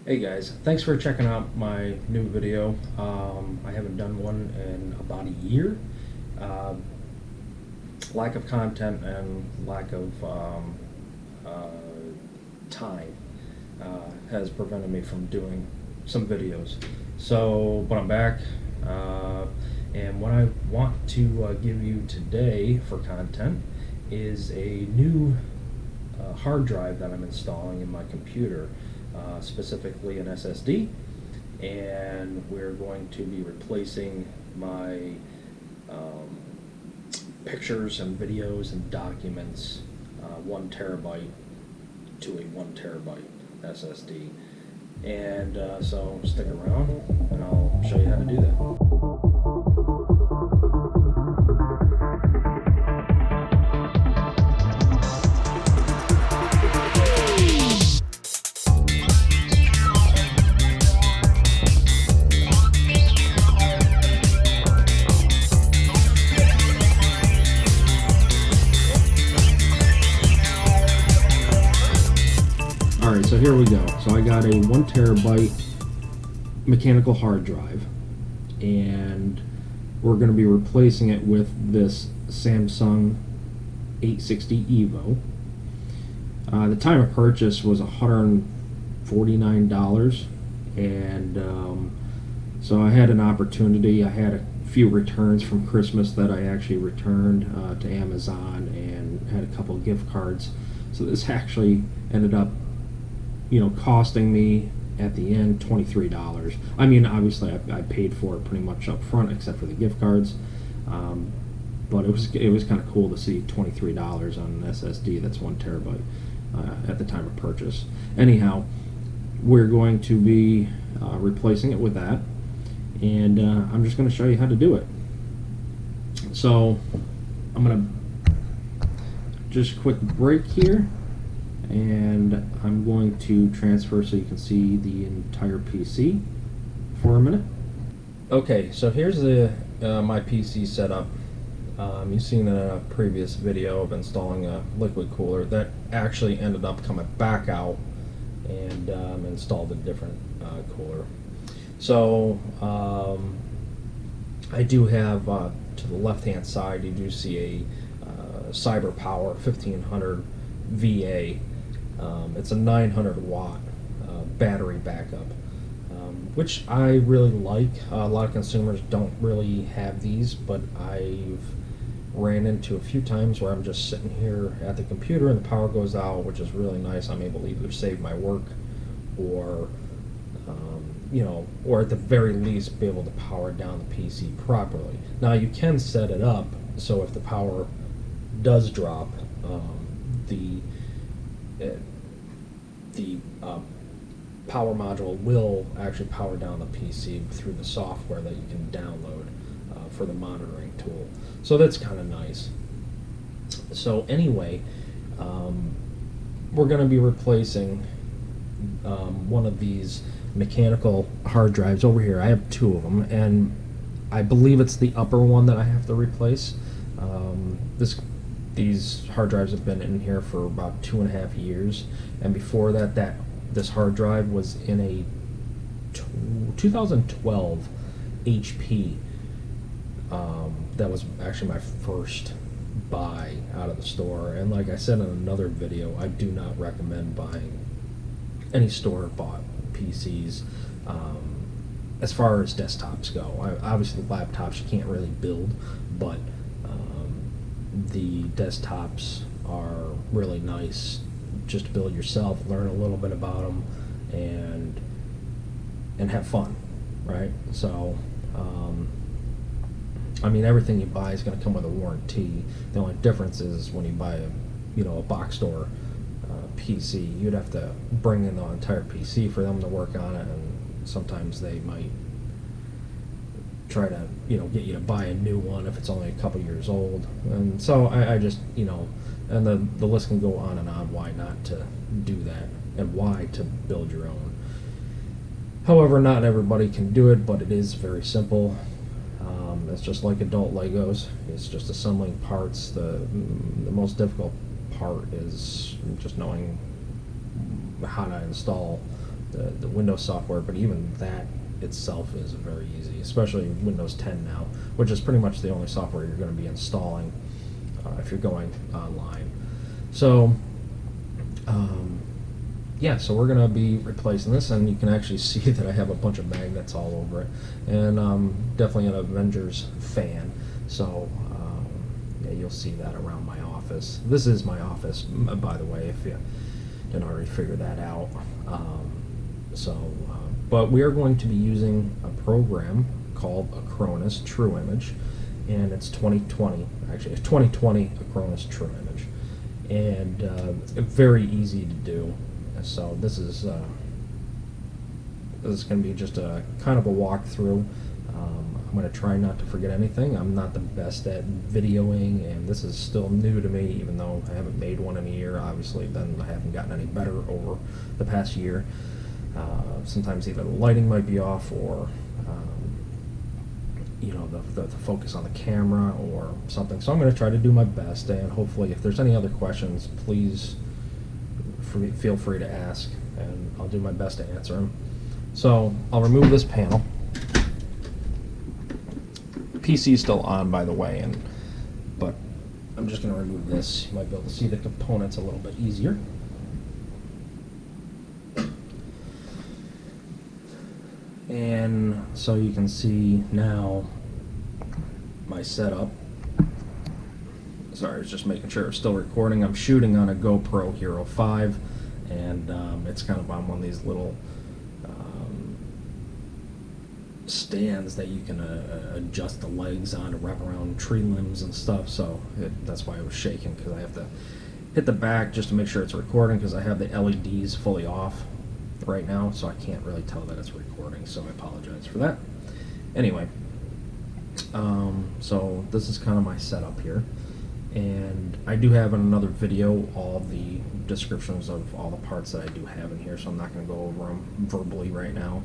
Hey guys, thanks for checking out my new video. I haven't done one in about a year. Lack of content and lack of time has prevented me from doing some videos. But I'm back, and what I want to give you today for content is a new hard drive that I'm installing in my computer. Specifically an SSD, and we're going to be replacing my pictures and videos and documents 1 terabyte to a 1 terabyte SSD. And so stick around and I'll show you how to do that. Alright, so here we go. So I got a 1 terabyte mechanical hard drive, and we're going to be replacing it with this Samsung 860 EVO. The time of purchase was $149, and so I had an opportunity. I had a few returns from Christmas that I actually returned to Amazon, and had a couple of gift cards. So this actually ended up costing me at the end $23. I mean, obviously I paid for it pretty much up front except for the gift cards, but it was kind of cool to see $23 on an SSD that's 1 terabyte at the time of purchase. Anyhow, we're going to be replacing it with that, and I'm just going to show you how to do it. So I'm going to just quick break here, and I'm going to transfer so you can see the entire PC for a minute. Okay, so here's the my PC setup. You've seen in a previous video of installing a liquid cooler that actually ended up coming back out, and installed a different cooler. So I do have to the left hand side, you do see a CyberPower 1500 VA. It's a 900 watt battery backup, which I really like. A lot of consumers don't really have these, but I've ran into a few times where I'm just sitting here at the computer and the power goes out, which is really nice. I'm able to either save my work or or at the very least be able to power down the PC properly. Now you can set it up so if the power does drop, the power module will actually power down the PC through the software that you can download for the monitoring tool. So that's kind of nice. So anyway, we're going to be replacing one of these mechanical hard drives over here. I have 2 of them, and I believe it's the upper one that I have to replace. These hard drives have been in here for about 2.5 years, and before that, this hard drive was in a 2012 HP. That was actually my first buy out of the store, and like I said in another video, I do not recommend buying any store-bought PCs as far as desktops go. Obviously laptops you can't really build, but the desktops are really nice just to build yourself, learn a little bit about them, and have fun, right? So I mean, everything you buy is going to come with a warranty. The only difference is when you buy a box store PC, you'd have to bring in the entire PC for them to work on it, and sometimes they might try to get you to buy a new one if it's only a couple years old. And so I just and the list can go on and on why not to do that and why to build your own. However, not everybody can do it, but it is very simple. It's just like adult Legos. It's just assembling parts. The most difficult part is just knowing how to install the Windows software, but even that itself is very easy, especially Windows 10 now, which is pretty much the only software you're going to be installing if you're going online. So yeah, so we're going to be replacing this, and you can actually see that I have a bunch of magnets all over it, and definitely an Avengers fan, so yeah, you'll see that around my office. This is my office, by the way, if you didn't already figure that out. But we are going to be using a program called Acronis True Image, and it's 2020, actually it's 2020 Acronis True Image, and very easy to do. So this is going to be just a kind of a walkthrough. I'm going to try not to forget anything. I'm not the best at videoing, and this is still new to me, even though I haven't made one in a year. Obviously, then I haven't gotten any better over the past year. Sometimes either the lighting might be off, or you know, the focus on the camera or something. So I'm going to try to do my best, and hopefully if there's any other questions, please feel free to ask, and I'll do my best to answer them. So I'll remove this panel. PC is still on, by the way, but I'm just going to remove this. You might be able to see the components a little bit easier. And so you can see now my setup. Sorry, I was just making sure it's still recording. I'm shooting on a GoPro Hero 5, and it's kind of on one of these little stands that you can adjust the legs on to wrap around tree limbs and stuff. So that's why I was shaking, because I have to hit the back just to make sure it's recording, because I have the LEDs fully off right now, so I can't really tell that it's recording, so I apologize for that. Anyway, so this is kind of my setup here, and I do have in another video all the descriptions of all the parts that I do have in here, so I'm not going to go over them verbally right now,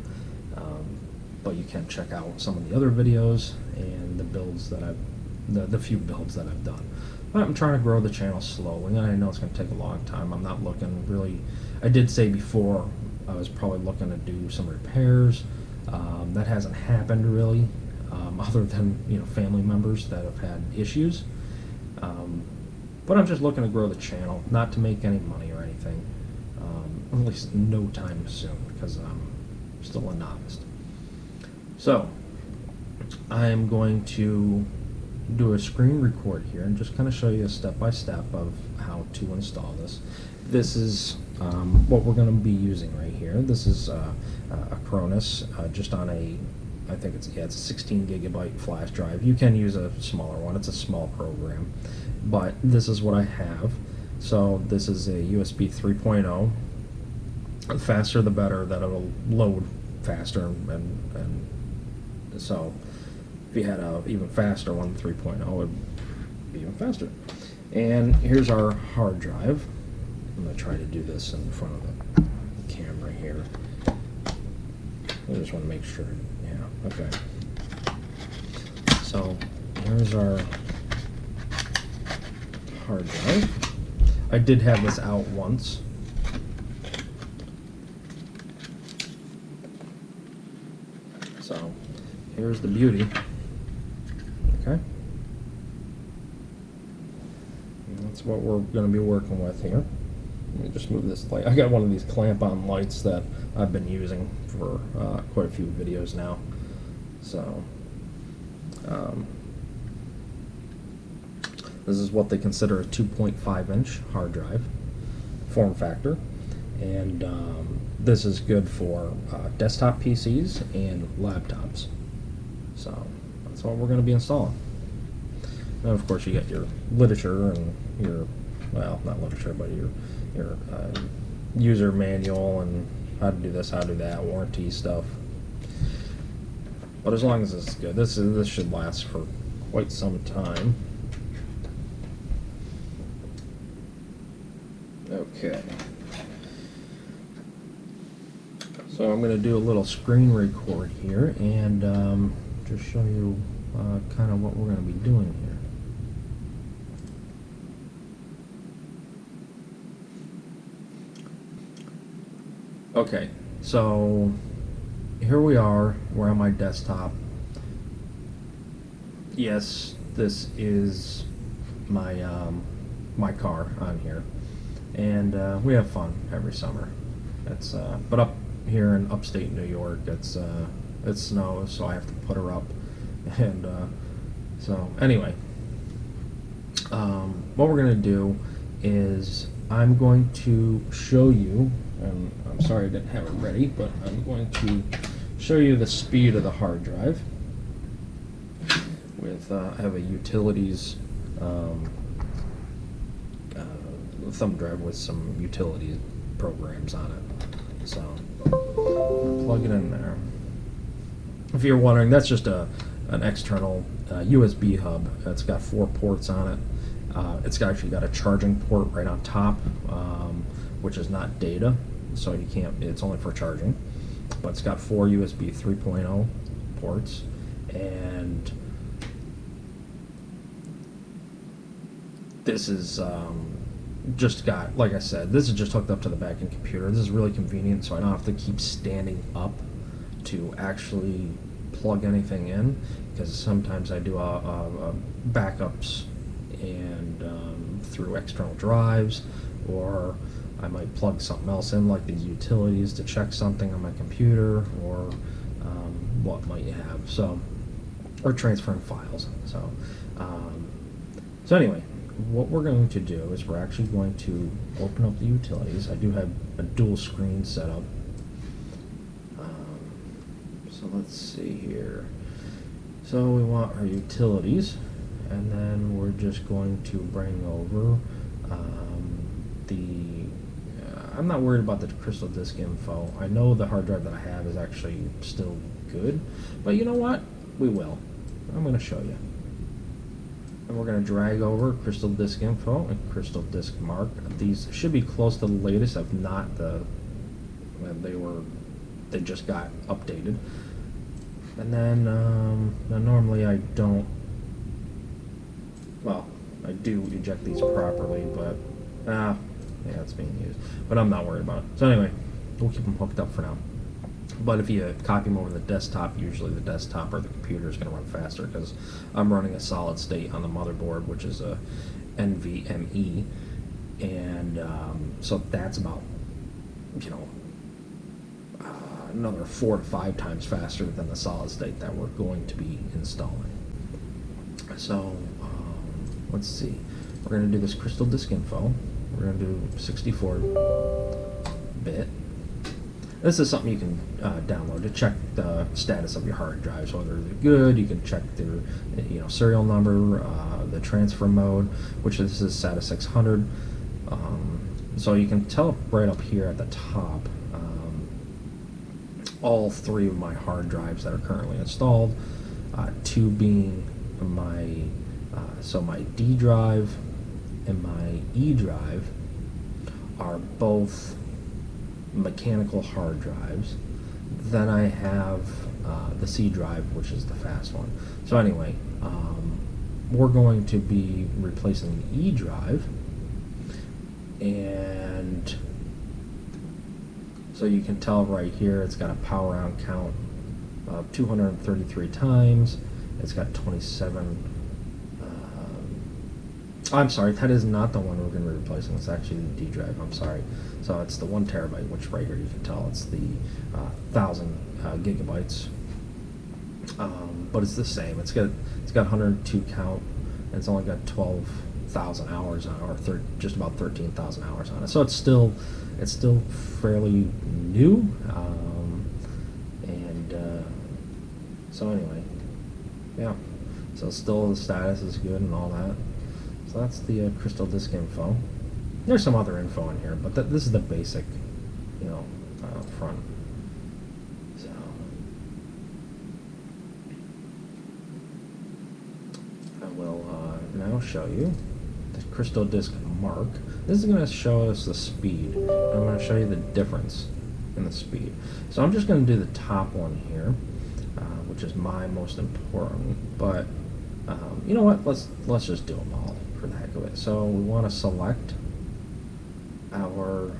but you can check out some of the other videos and the builds that the few builds that I've done. But I'm trying to grow the channel slowly, and I know it's going to take a long time. I'm not looking really, I did say before I was probably looking to do some repairs. That hasn't happened really, other than, you know, family members that have had issues. But I'm just looking to grow the channel, not to make any money or anything, at least no time soon, because I'm still a novice. So I'm going to do a screen record here and just kind of show you a step-by-step of how to install this. This is what we're going to be using right here. This is Acronis, just on a, I think it's a 16 gigabyte flash drive. You can use a smaller one. It's a small program, but this is what I have. So this is a USB 3.0. The faster the better, that it'll load faster, and so if you had a even faster one, 3.0, it would be even faster. And here's our hard drive. I'm going to try to do this in front of the camera here. I just want to make sure. Yeah, okay. So here's our hard drive. I did have this out once. So here's the beauty. Okay. And that's what we're going to be working with here. Let me just move this light. I got one of these clamp-on lights that I've been using for quite a few videos now. So this is what they consider a 2.5-inch hard drive form factor, and this is good for desktop PCs and laptops. So that's what we're going to be installing. And of course, you get your literature and your, well, not literature, but your user manual and how to do this, how to do that, warranty stuff. But as long as this is good, this should last for quite some time. Okay. So I'm going to do a little screen record here and just show you kind of what we're going to be doing here. Okay, So here we are. We're on my desktop. Yes, this is my my car on here, and we have fun every summer. It's but up here in upstate New York, it snows, so I have to put her up, and so anyway, what we're gonna do is I'm going to show you, and I'm sorry I didn't have it ready, but I'm going to show you the speed of the hard drive. With I have a utilities thumb drive with some utility programs on it. So plug it in there. If you're wondering, that's just an external USB hub. It's got 4 ports on it. It's actually got a charging port right on top, which is not data, so you can't. It's only for charging. But it's got 4 USB 3.0 ports, and this is just got, like I said, this is just hooked up to the back-end computer. This is really convenient, so I don't have to keep standing up to actually plug anything in, because sometimes I do backups and through external drives, or I might plug something else in, like these utilities, to check something on my computer, or what might you have, so, or transferring files. So anyway, what we're going to do is we're actually going to open up the utilities. I do have a dual screen set up. So let's see here. So we want our utilities, and then we're just going to bring over I'm not worried about the crystal disk info. I know the hard drive that I have is actually still good, but you know what? We will. I'm going to show you. And we're going to drag over crystal disk info and crystal disk mark. These should be close to the latest, if not they just got updated. And then now normally I don't, well, I do eject these properly, but yeah, it's being used, but I'm not worried about it. So anyway, we'll keep them hooked up for now. But if you copy them over the desktop, usually the desktop or the computer is going to run faster, because I'm running a solid state on the motherboard, which is a NVMe, and so that's about, you know, another 4 to 5 times faster than the solid state that we're going to be installing. So let's see, we're going to do this crystal disk info. We're going to do 64-bit. This is something you can download to check the status of your hard drives, whether they're good. You can check their, serial number, the transfer mode, which this is SATA 600. So you can tell right up here at the top all 3 of my hard drives that are currently installed. 2 being my my D drive and my E drive are both mechanical hard drives. Then I have the C drive, which is the fast one. So anyway, we're going to be replacing the E drive, and so you can tell right here it's got a power on count of 233 times. It's got 27. I'm sorry, that is not the one we're going to be replacing. It's actually the D drive. I'm sorry. So it's the 1 terabyte, which right here you can tell it's the 1,000 gigabytes. But it's the same. It's got 102 count, and it's only got 12,000 hours on it, or just about 13,000 hours on it. So it's still fairly new. So anyway, yeah. So still the status is good and all that. So that's the crystal disk info. There's some other info in here, but this is the basic, front. So I will now show you the crystal disk mark. This is going to show us the speed. I'm going to show you the difference in the speed. So I'm just going to do the top one here, which is my most important. But you know what? Let's just do them all for the heck of it. So we want to select our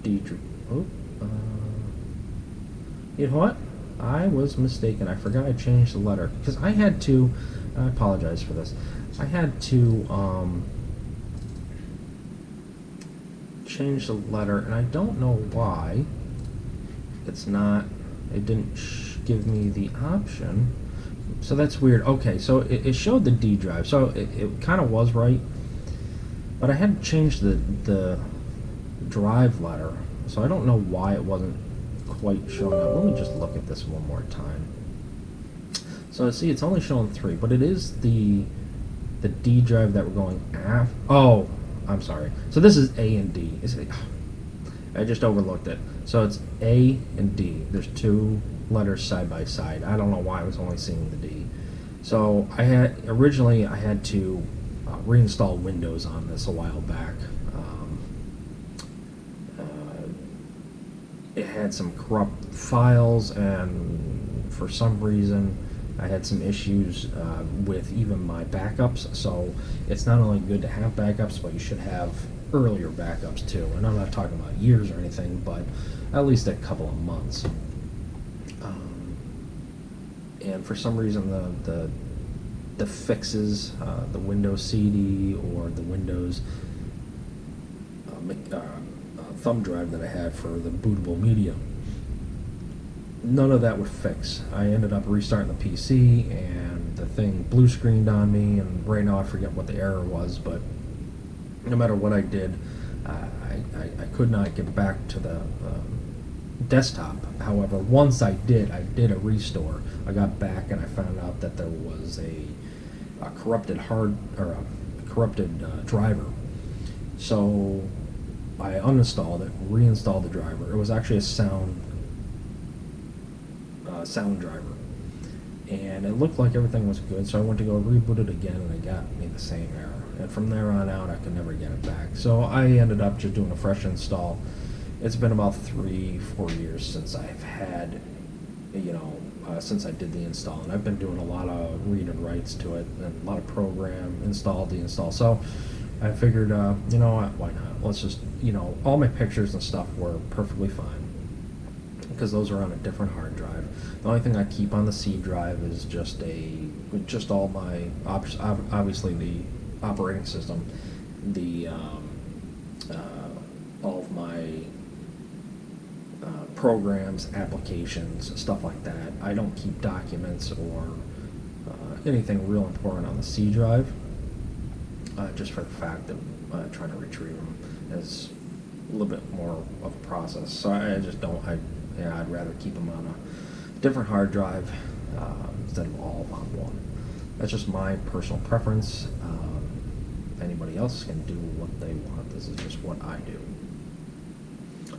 D drive. You know what? I was mistaken. I forgot I changed the letter because I had to. I apologize for this. I had to change the letter, and I don't know why. It's not. It didn't give me the option. So that's weird. Okay, so it showed the D drive, so it kind of was right, but I had to change the drive letter, so I don't know why it wasn't quite showing up. Let me just look at this one more time. So see, it's only showing 3, but it is the D drive that we're going after. Oh, I'm sorry. So this is A and D. I just overlooked it. So it's A and D. There's 2 letters side by side. I don't know why I was only seeing the D. So originally I had to reinstall Windows on this a while back. It had some corrupt files, and for some reason I had some issues with even my backups. So it's not only good to have backups, but you should have earlier backups too. And I'm not talking about years or anything, but at least a couple of months. And for some reason the fixes, the Windows CD or the Windows thumb drive that I had for the bootable media, none of that would fix. I ended up restarting the PC, and the thing blue screened on me, and right now I forget what the error was, but no matter what I did, I could not get back to the desktop. However, once I did a restore. I got back and I found out that there was a corrupted driver. So I uninstalled it, reinstalled the driver. It was actually a sound driver, and it looked like everything was good. So I went to go reboot it again, and it got me the same error. And from there on out, I could never get it back. So I ended up just doing a fresh install. It's been about 3-4 years since I've had, since I did the install, and I've been doing a lot of read and writes to it, and a lot of program install, deinstall. So I figured, you know what, why not? Let's just, all my pictures and stuff were perfectly fine because those are on a different hard drive. The only thing I keep on the C drive is just all my, obviously the operating system, the all of my programs, applications, stuff like that. I don't keep documents or anything real important on the C drive, just for the fact that trying to retrieve them is a little bit more of a process. So I just don't. I'd rather keep them on a different hard drive instead of all on one. That's just my personal preference. Anybody else can do what they want. This is just what I do.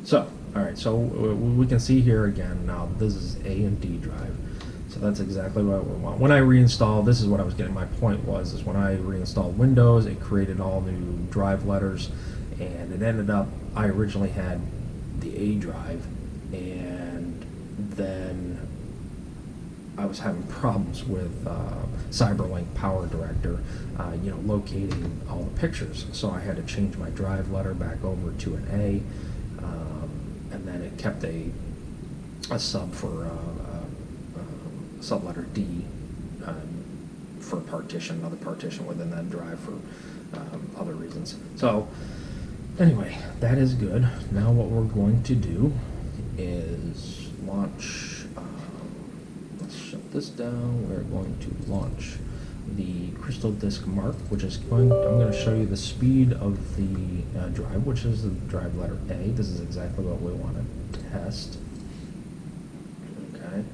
So, all right, so we can see here again now this is A and D drive. So that's exactly what we want. When I reinstalled, this is what I was getting. My point was, is when I reinstalled Windows, it created all new drive letters, and it ended up, I originally had the A drive, and then I was having problems with CyberLink Power Director, locating all the pictures. So I had to change my drive letter back over to an A. And then it kept a sub for subletter D for partition, another partition within that drive for other reasons. So anyway, that is good. Now what we're going to do is launch, let's shut this down. We're going to launch the Crystal Disk Mark, which is I'm going to show you the speed of the drive, which is the drive letter A. This is exactly what we want to test. Okay.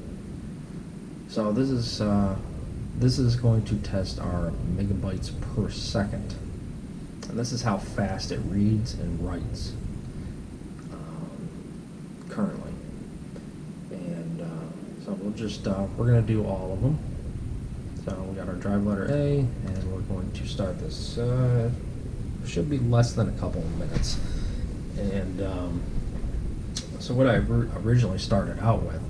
So this is going to test our megabytes per second, and this is how fast it reads and writes currently. And so we'll just we're going to do all of them. So we got our drive letter A, and we're going to start this. Should be less than a couple of minutes. And so what I originally started out with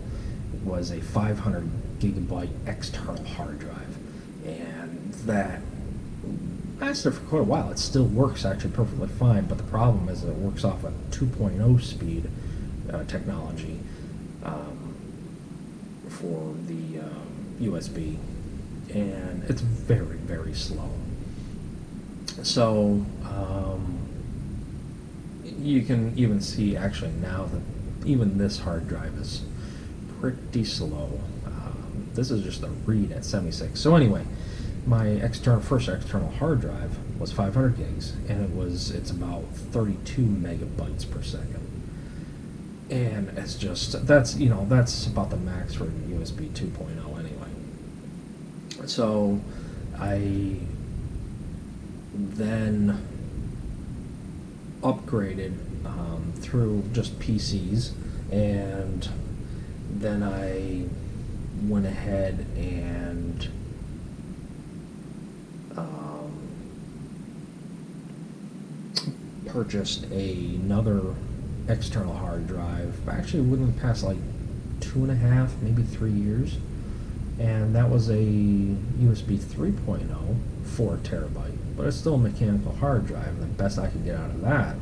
was a 500 gigabyte external hard drive, and that lasted for quite a while. It still works actually perfectly fine, but the problem is that it works off a 2.0 speed technology. for the USB, and it's very, very slow. So you can even see actually now that even this hard drive is pretty slow. This is just a read at 76. So anyway, my first external hard drive was 500 gigs, and it's about 32 megabytes per second. And it's just, that's about the max for USB 2.0 anyway. So I then upgraded through just PCs, and then I went ahead and purchased another external hard drive, actually within the past like 2.5, maybe 3 years, and that was a USB 3.0, 4 terabyte, but it's still a mechanical hard drive, and the best I could get out of that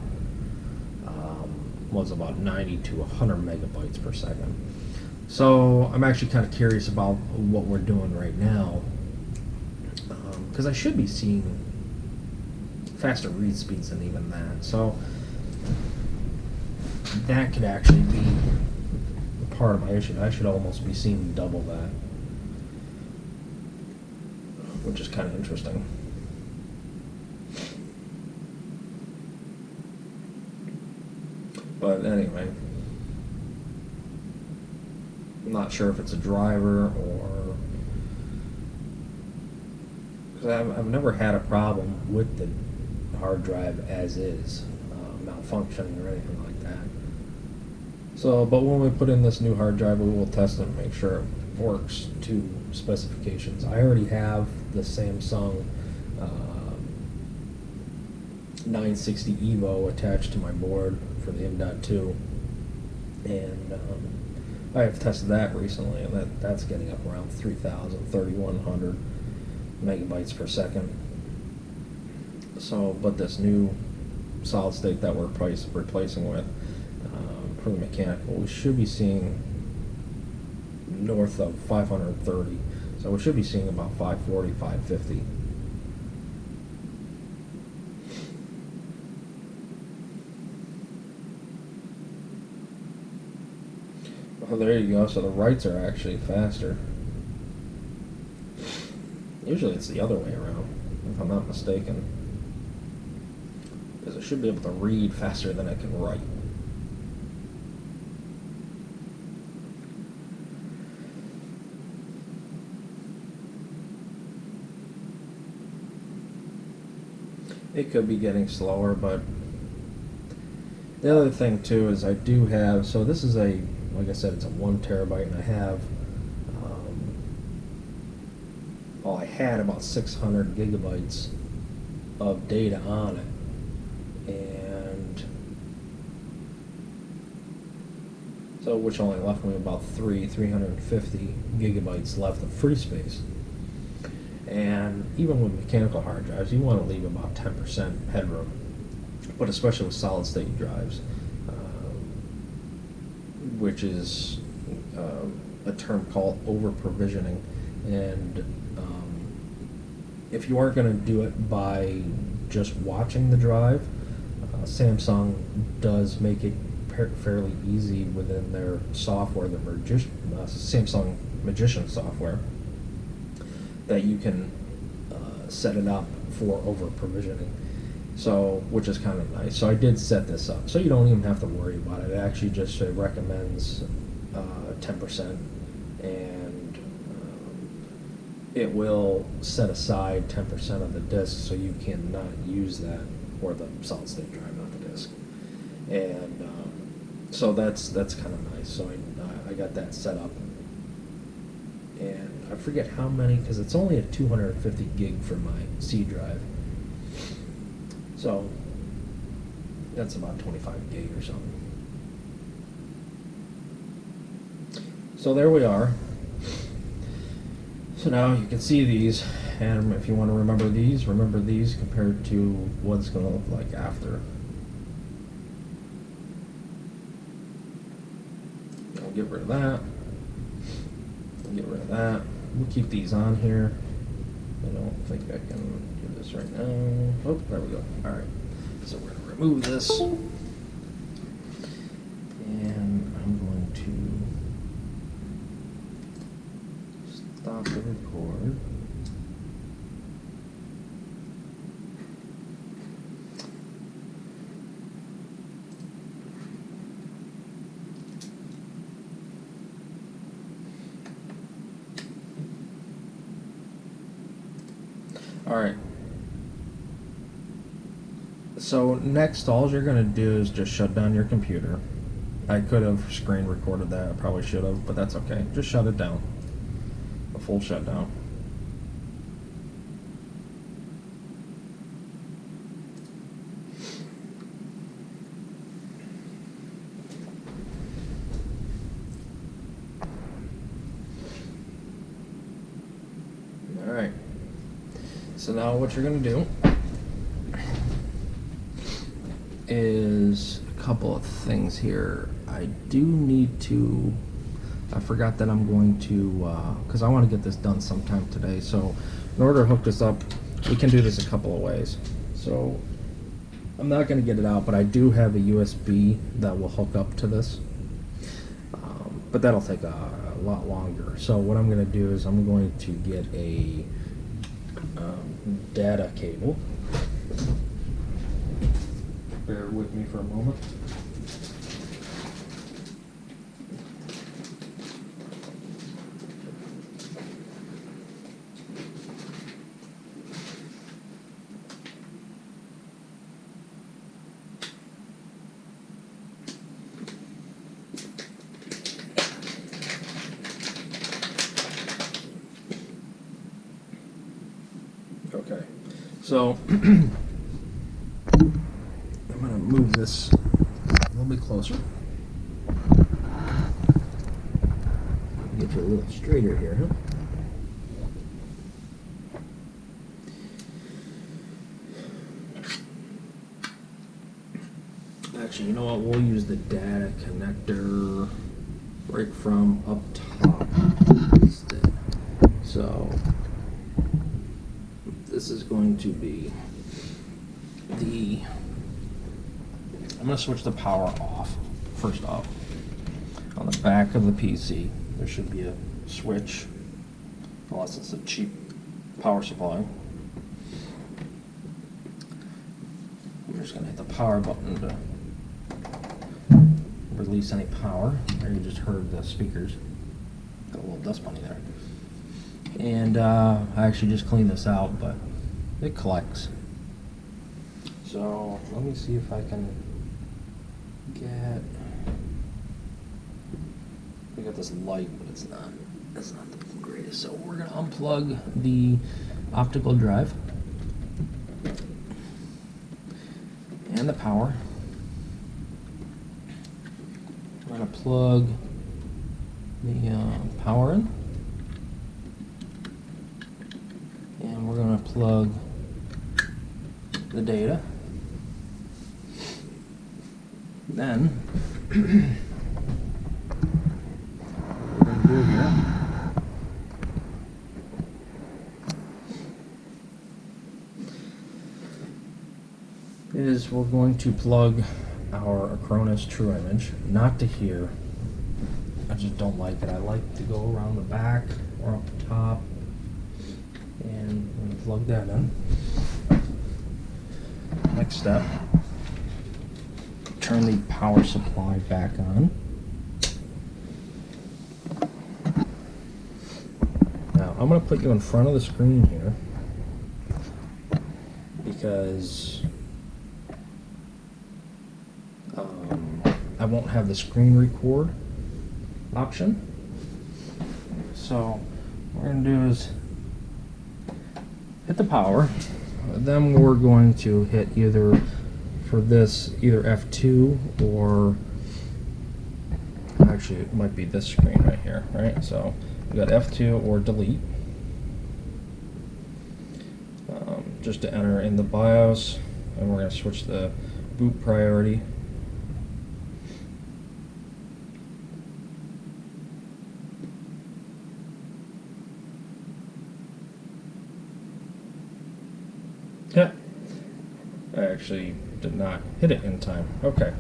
was about 90 to 100 megabytes per second. So I'm actually kind of curious about what we're doing right now, because I should be seeing faster read speeds than even that. So that could actually be part of my issue. I should almost be seeing double that, which is kind of interesting. But anyway, I'm not sure if it's a driver or... because I've never had a problem with the hard drive as is, malfunctioning or anything like that. So, but when we put in this new hard drive, we will test it and make sure it works to specifications. I already have the Samsung 960 EVO attached to my board for the M.2, and I have tested that recently, and that's getting up around 3,100 megabytes per second. So, but this new solid state that we're replacing with for the mechanical, we should be seeing north of 530. So we should be seeing about 540, 550. Oh, there you go. So the writes are actually faster. Usually it's the other way around, if I'm not mistaken. Because I should be able to read faster than I can write. It could be getting slower, but the other thing too is I do have, so this is a, like I said, it's a 1 terabyte, and I have, well, I had about 600 gigabytes of data on it, and so which only left me about 350 gigabytes left of free space. And even with mechanical hard drives, you want to leave about 10% headroom, but especially with solid state drives, which is a term called over provisioning. And if you aren't going to do it by just watching the drive, Samsung does make it fairly easy within their software, the Samsung Magician software, that you can set it up for over provisioning, so which is kind of nice. So I did set this up, so you don't even have to worry about it. It actually just recommends 10%, and it will set aside 10% of the disk, so you cannot use that, or the solid state drive, not the disk. And so that's kind of nice. So I got that set up, and I forget how many, because it's only a 250 gig for my C drive. So that's about 25 gig or something. So there we are. So now you can see these, and if you want to remember these compared to what it's going to look like after. I'll get rid of that. Get rid of that. We'll keep these on here. I don't think I can do this right now. Oh, there we go. Alright. So we're going to remove this. And I'm going to stop the record. Alright, so next all you're going to do is just shut down your computer. I could have screen recorded that, I probably should have, but that's okay. Just shut it down. A full shutdown. Alright. So now what you're going to do is a couple of things here. I do need to, I forgot that I'm going to, because I want to get this done sometime today. So in order to hook this up, we can do this a couple of ways. So I'm not going to get it out, but I do have a USB that will hook up to this. But that'll take a lot longer. So what I'm going to do is I'm going to get a data cable. Bear with me for a moment. Okay, so I'm going to move this a little bit closer. Get you a little straighter here, huh? Actually, you know what? We'll use the data connector right from up top instead. So this is going to be the, I'm going to switch the power off first off. On the back of the PC there should be a switch, unless it's a cheap power supply. I'm just going to hit the power button to release any power. There you just heard the speakers. Got a little dust bunny there. And I actually just cleaned this out, but it collects. So let me see if I can get, we got this light, but it's not the greatest. So we're gonna unplug the optical drive and the power. We're gonna plug the power in, and we're gonna plug the data. Then what we're going to do here is we're going to plug our Acronis True Image, not to here. I just don't like it. I like to go around the back or up top, and I'm going to plug that in. Next step, turn the power supply back on. Now I'm going to put you in front of the screen here because I won't have the screen record option. So what we're going to do is hit the power. Then we're going to hit either, for this, either F2 or, actually it might be this screen right here, right? So we got F2 or delete, just to enter in the BIOS, and we're going to switch the boot priority. I actually did not hit it in time. Okay.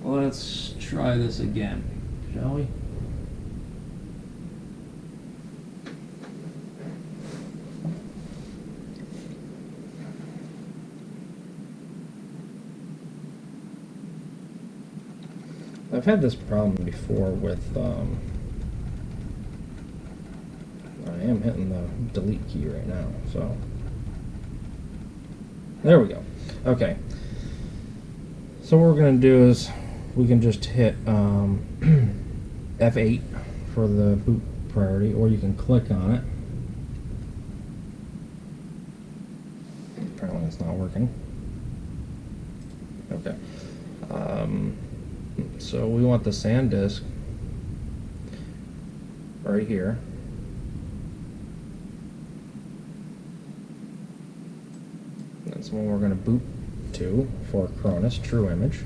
Let's try this again, shall we? I've had this problem before with, I am hitting the delete key right now, so. There we go. Okay. So what we're going to do is we can just hit F8 for the boot priority, or you can click on it. Apparently it's not working. Okay. So we want the SanDisk right here. That's what we're going to boot to for Acronis True Image.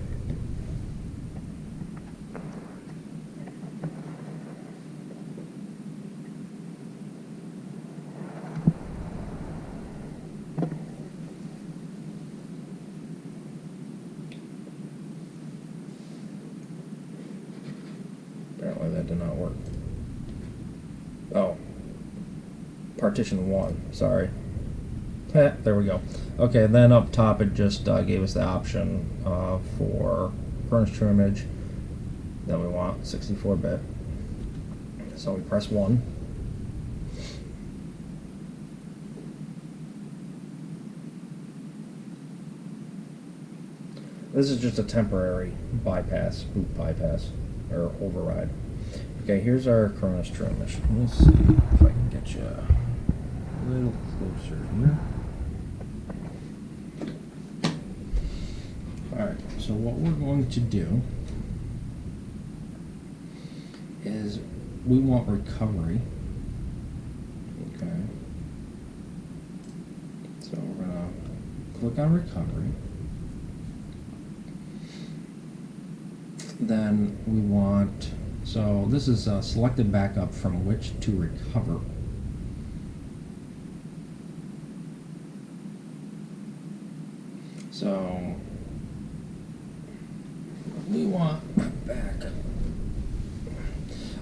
Apparently that did not work. Oh, partition 1, sorry. There we go. Okay, then up top it just gave us the option for Acronis True Image that we want, 64-bit. So we press 1. This is just a temporary bypass, boot bypass, or override. Okay, here's our Acronis True Image. Let's see if I can get you a little closer here. Alright, so what we're going to do is we want recovery. Okay. So we're going to click on recovery. Then we want, so this is selected backup from which to recover. So we want backup.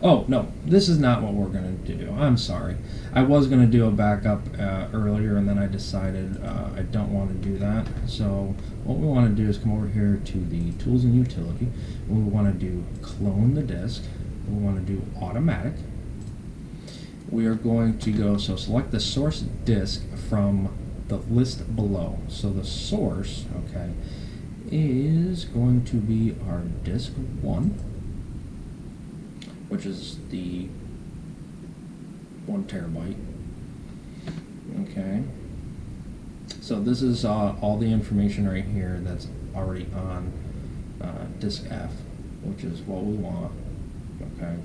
Oh, no, this is not what we're going to do. I'm sorry. I was going to do a backup earlier, and then I decided I don't want to do that. So what we want to do is come over here to the Tools and Utility. We want to do Clone the Disk. We want to do Automatic. We are going to go, so select the source disk from the list below. So the source, okay, is going to be our disk 1, which is the 1 terabyte. Okay. So this is all the information right here that's already on disk F, which is what we want. Okay.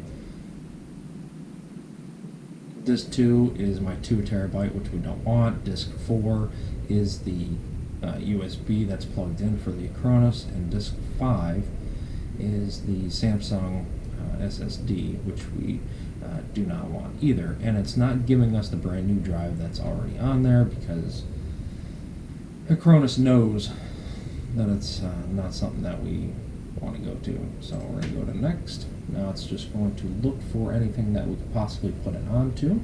Disk 2 is my 2 terabyte, which we don't want. Disk 4 is the USB that's plugged in for the Acronis, and disk 5 is the Samsung SSD, which we do not want either. And it's not giving us the brand new drive that's already on there because Acronis knows that it's not something that we want to go to. So we're going to go to next. Now it's just going to look for anything that we could possibly put it onto.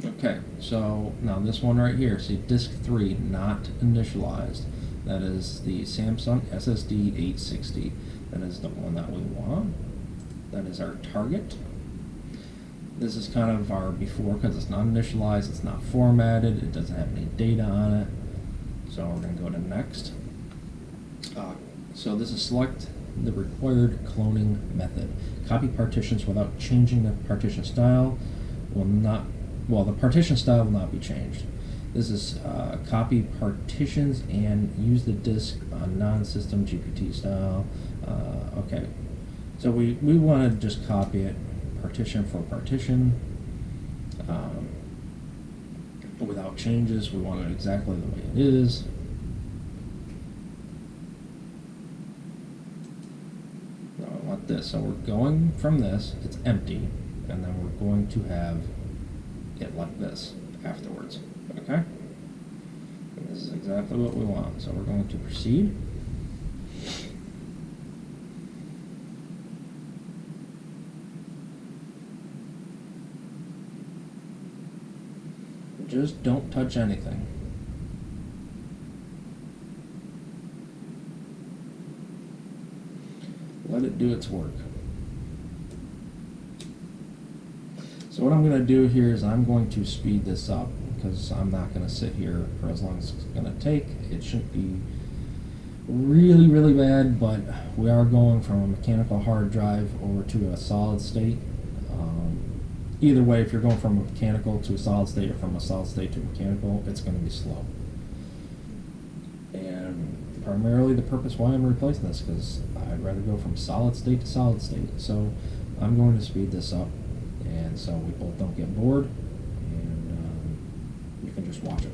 Okay, so now this one right here, see disk 3 not initialized. That is the Samsung SSD 860. That is the one that we want. That is our target. This is kind of our before because it's not initialized, it's not formatted, it doesn't have any data on it. So we're going to go to next. So this is select the required cloning method. Copy partitions without changing the partition style will not, well, the partition style will not be changed. This is copy partitions and use the disk on non-system GPT style. Okay, so we want to just copy it partition for partition without changes. We want it exactly the way it is. Now I want this, so we're going from this, it's empty, and then we're going to have it like this afterwards. Okay? And this is exactly what we want. So we're going to proceed. Just don't touch anything. Let it do its work. So what I'm going to do here is I'm going to speed this up because I'm not going to sit here for as long as it's going to take. It shouldn't be really, really bad, but we are going from a mechanical hard drive over to a solid state. Either way, if you're going from a mechanical to a solid state or from a solid state to mechanical, it's going to be slow. And primarily the purpose why I'm replacing this, because I'd rather go from solid state to solid state. So I'm going to speed this up, and so we both don't get bored, and you can just watch it.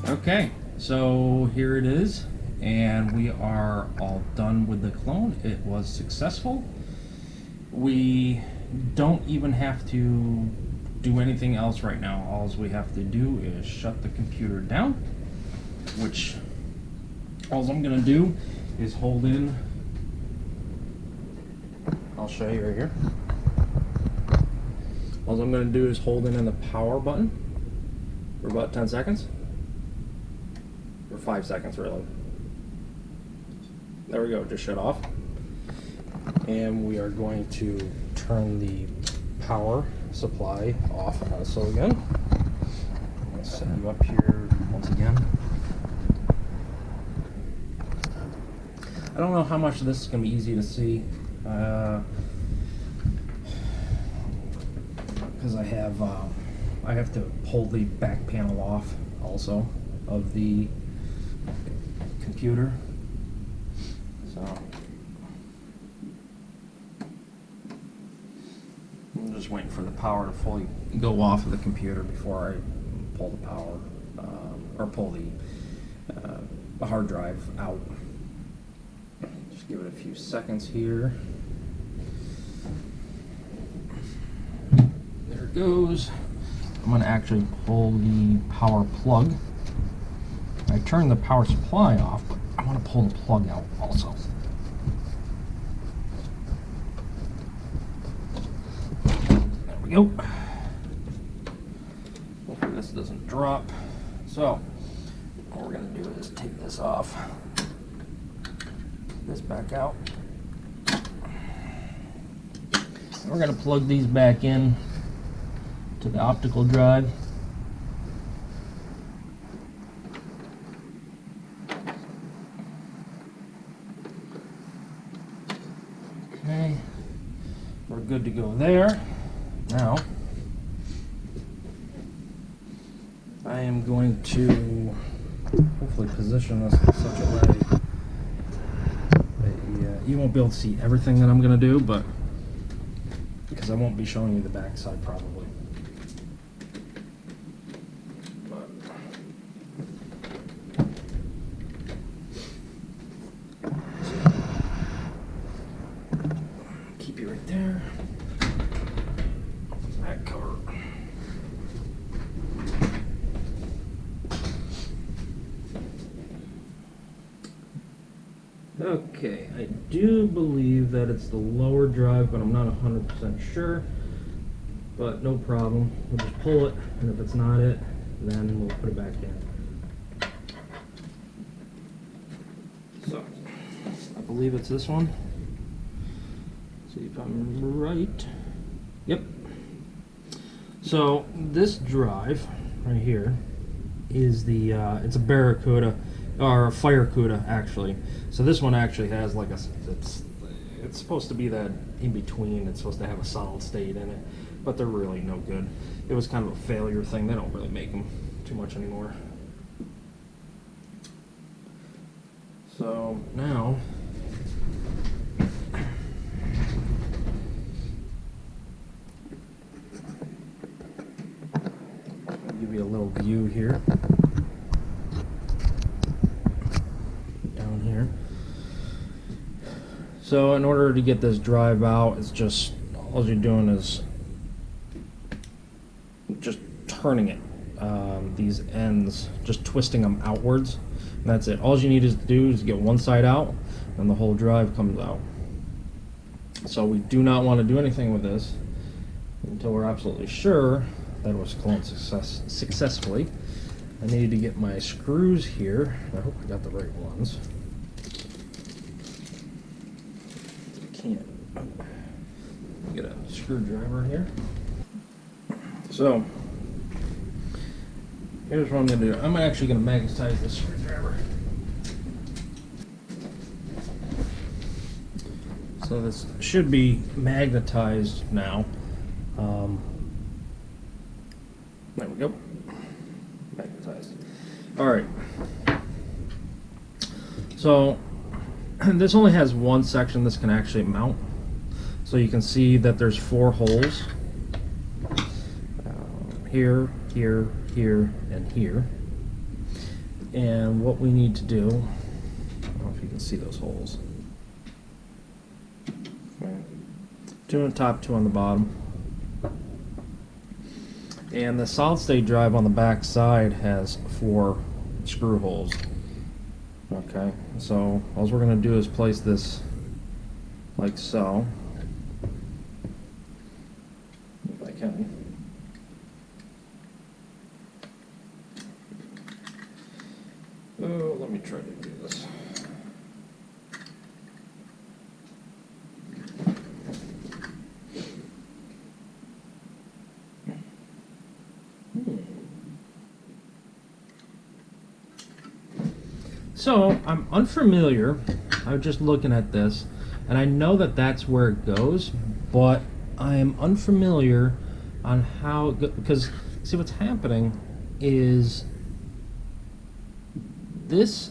Okay, so here it is, and we are all done with the clone. It was successful. We don't even have to do anything else right now. All we have to do is shut the computer down, which all I'm gonna do is hold in. I'll show you right here. All I'm gonna do is hold in the power button for about 10 seconds. Or 5 seconds, really. There we go, just shut off. And we are going to turn the power supply off also again. Let's set you up here once again. I don't know how much of this is going to be easy to see. Because I have to pull the back panel off also of the computer. So I'm just waiting for the power to fully go off of the computer before I pull the power or pull the hard drive out. Just give it a few seconds here. There it goes. I'm going to actually pull the power plug. I turned the power supply off, but I want to pull the plug out also. There we go. Hopefully this doesn't drop. So, what we're going to do is take this off, this back out. And we're going to plug these back in to the optical drive. Okay, we're good to go there. Now, I am going to hopefully position this in such a way that you won't be able to see everything that I'm going to do, but because I won't be showing you the back side probably. Keep you right there. Back cover. Okay, I do believe that it's the lower drive, but I'm not 100% sure. but no problem. We'll just pull it, and if it's not it, then we'll put it back in. So, I believe it's this one. See if I'm right. Yep. So this drive right here is the it's a Barracuda or a Firecuda actually. So this one actually has like a it's supposed to be that in between. It's supposed to have a solid state in it, but they're really no good. It was kind of a failure thing. They don't really make them too much anymore. So now I'll give you a little view here. Down here. So in order to get this drive out, it's just all you're doing is just turning it. These ends, just twisting them outwards. And that's it. All you need to do is get one side out, and the whole drive comes out. So we do not want to do anything with this until we're absolutely sure that it was cloned successfully. I need to get my screws here. I hope I got the right ones. Can't get a screwdriver here. So here's what I'm going to do. I'm actually going to magnetize this screwdriver. So this should be magnetized now. There we go. Magnetized. Alright. So this only has one section this can actually mount. So you can see that there's 4 holes. Here, here, here, and here. And what we need to do, I don't know if you can see those holes. 2 on the top, 2 on the bottom. And the solid state drive on the back side has 4 screw holes. Okay, so all we're going to do is place this like so. If I can. Oh, let me try to do this. So I'm unfamiliar. I'm just looking at this, and I know that that's where it goes, but I am unfamiliar on how because see what's happening is this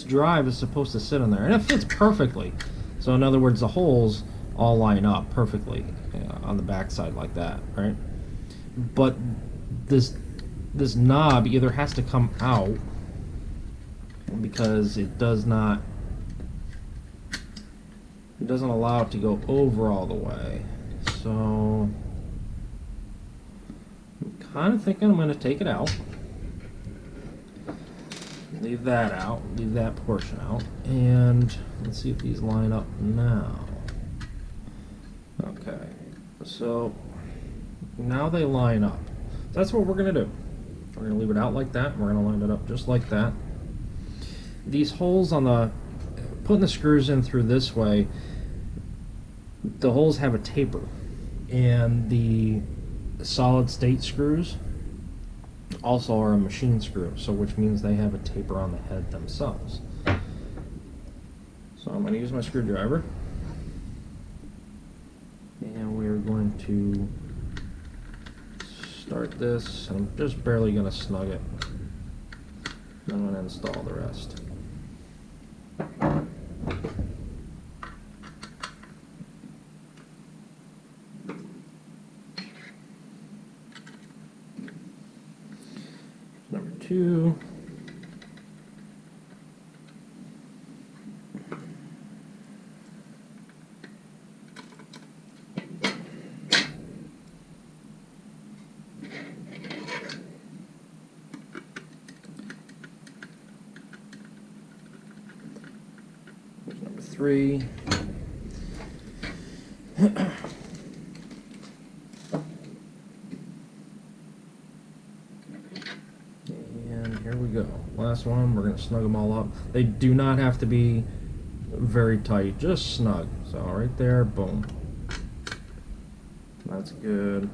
drive is supposed to sit in there, and it fits perfectly. So in other words, the holes all line up perfectly on the back side like that, right? But this knob either has to come out because it doesn't allow it to go over all the way. So I'm kind of thinking I'm going to take it out. Leave that out, leave that portion out, and let's see if these line up now. Okay, so now they line up. That's what we're going to do. We're going to leave it out like that, and we're going to line it up just like that. These holes on the, putting the screws in through this way, the holes have a taper, and the solid state screws also are a machine screw, so which means they have a taper on the head themselves. So I'm going to use my screwdriver, and we're going to start this. I'm just barely going to snug it. Then I'm going to install the rest. Number 2. There's number 3. last one. We're gonna snug them all up. They do not have to be very tight, just snug. So right there, boom. That's good.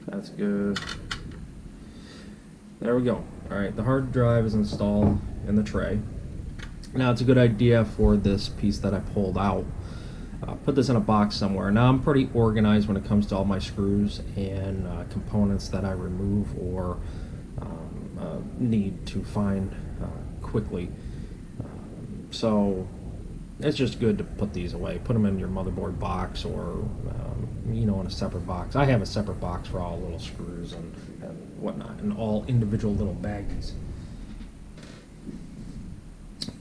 That's good. There we go. Alright, the hard drive is installed in the tray. Now it's a good idea for this piece that I pulled out. Put this in a box somewhere. Now I'm pretty organized when it comes to all my screws and components that I remove or need to find quickly. So it's just good to put these away. Put them in your motherboard box or you know, in a separate box. I have a separate box for all little screws and whatnot, and all individual little baggies.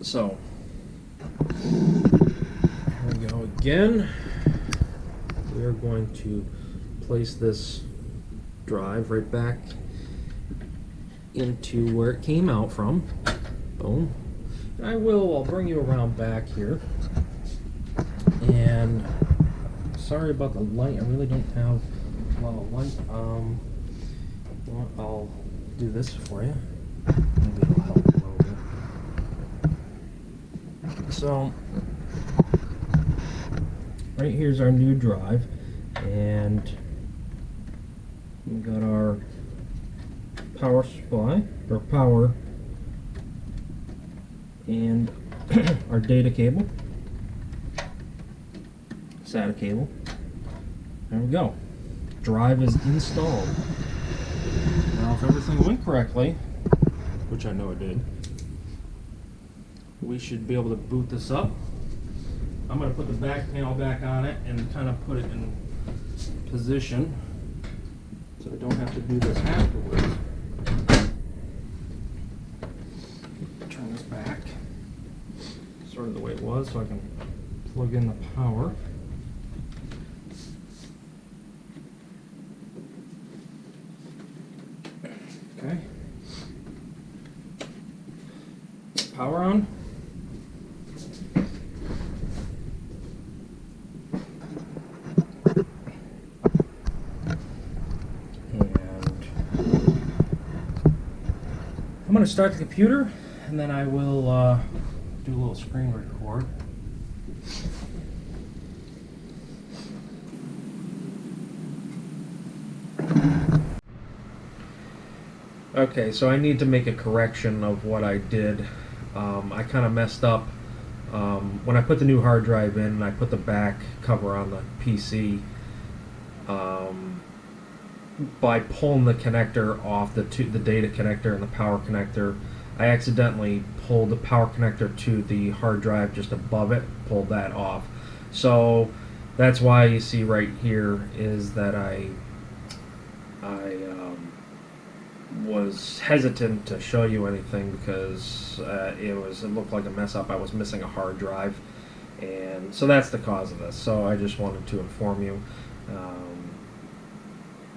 So here we go again. We are going to place this drive right back into where it came out from. Boom. I'll bring you around back here. And sorry about the light. I really don't have a lot of light. Well, I'll do this for you. Maybe it'll help a little bit. So right here's our new drive, and we got our power supply, or power, and our data cable, SATA cable. There we go. Drive is installed. Now if everything went correctly, which I know it did, we should be able to boot this up. I'm going to put the back panel back on it and kind of put it in position so I don't have to do this afterwards. Turn this back sort of the way it was so I can plug in the power. Okay. Power on. I'm going to start the computer, and then I will do a little screen record. Okay, so I need to make a correction of what I did. I kind of messed up. When I put the new hard drive in and I put the back cover on the PC, by pulling the connector off, the data connector and the power connector, I accidentally pulled the power connector to the hard drive just above it, pulled that off. So that's why you see right here is that I was hesitant to show you anything because it looked like a mess up. I was missing a hard drive, and so that's the cause of this. So I just wanted to inform you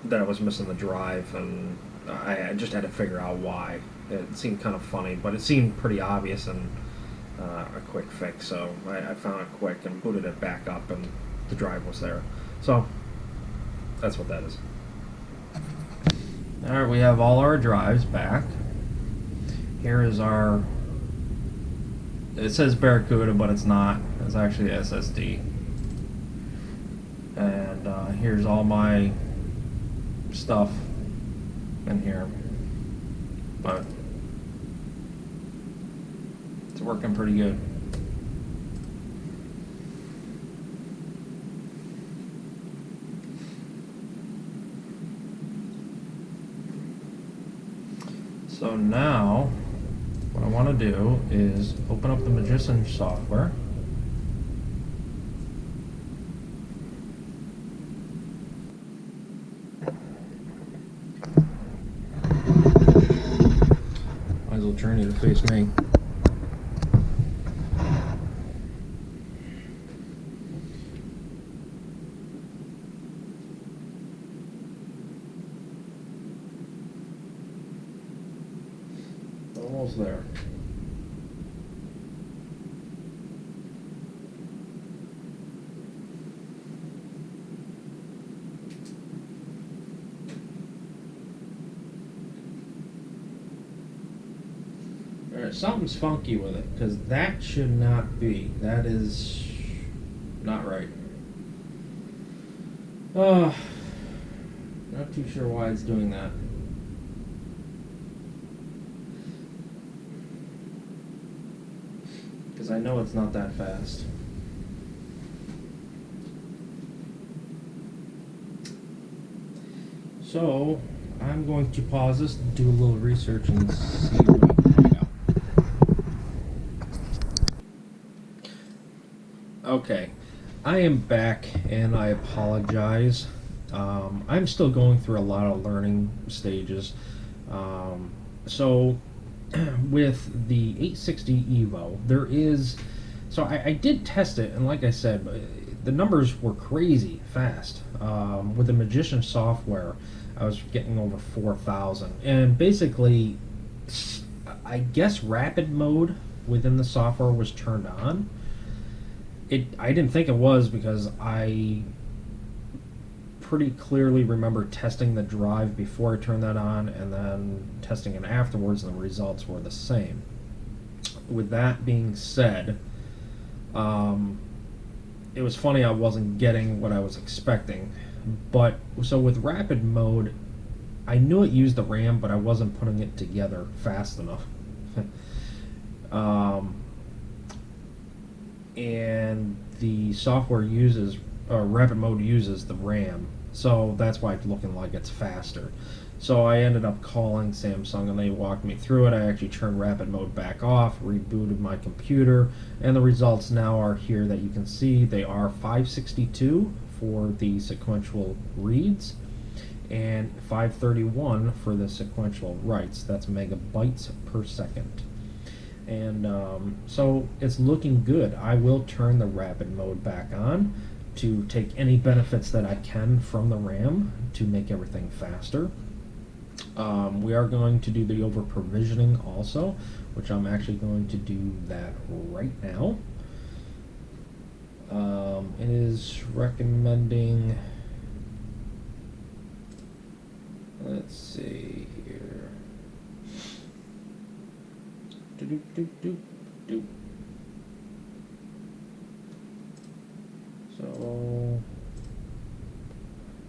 that I was missing the drive, and I just had to figure out why. It seemed kind of funny, but it seemed pretty obvious and a quick fix, so I found it quick and booted it back up, and the drive was there. So that's what that is. Alright, we have all our drives back. Here is our, it says Barracuda, but it's not. It's actually SSD. And here's all my stuff in here, but it's working pretty good. So now what I want to do is open up the Mugen software. Might as well turn you to face me. Almost there. something's funky with it, because that should not be. That is not right. Not too sure why it's doing that. Because I know it's not that fast. So, I'm going to pause this, do a little research, and see what I can find out. Okay, I am back, and I apologize. I'm still going through a lot of learning stages. So, with the 860 Evo, there is... So I did test it, and like I said, the numbers were crazy fast. With the Magician software, I was getting over 4,000. And basically, I guess rapid mode within the software was turned on. I didn't think it was, because I pretty clearly remember testing the drive before I turned that on, and then testing it afterwards, and the results were the same. With that being said, it was funny I wasn't getting what I was expecting. But, so with rapid mode, I knew it used the RAM, but I wasn't putting it together fast enough. And the software uses, rapid mode uses the RAM, so that's why it's looking like it's faster. So I ended up calling Samsung, and they walked me through it. I actually turned rapid mode back off, rebooted my computer, and the results now are here that you can see. They are 562 for the sequential reads, and 531 for the sequential writes. That's megabytes per second. And so it's looking good. I will turn the rapid mode back on to take any benefits that I can from the RAM to make everything faster. We are going to do the over provisioning also, which I'm actually going to do that right now. It is recommending, let's see here. So,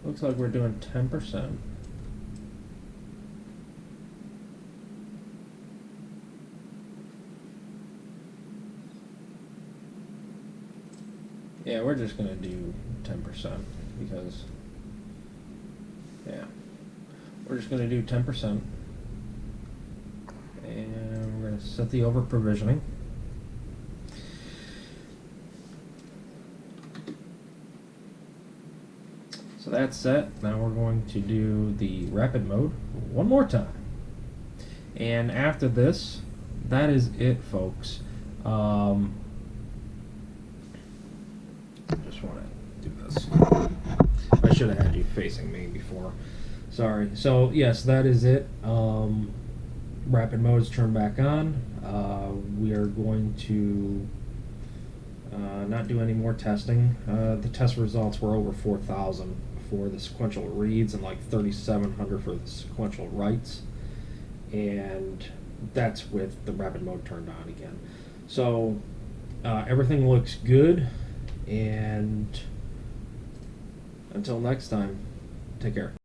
looks like we're doing 10%. Yeah, we're just gonna do 10% because, yeah, we're just gonna do 10%. And we're going to set the over provisioning. So that's set. Now we're going to do the rapid mode one more time. And after this, that is it, folks. I just want to do this. I should have had you facing me before. Sorry. So yes, that is it. Rapid mode is turned back on. We are going to not do any more testing. The test results were over 4,000 for the sequential reads and like 3,700 for the sequential writes. And that's with the rapid mode turned on again. So everything looks good. And until next time, take care.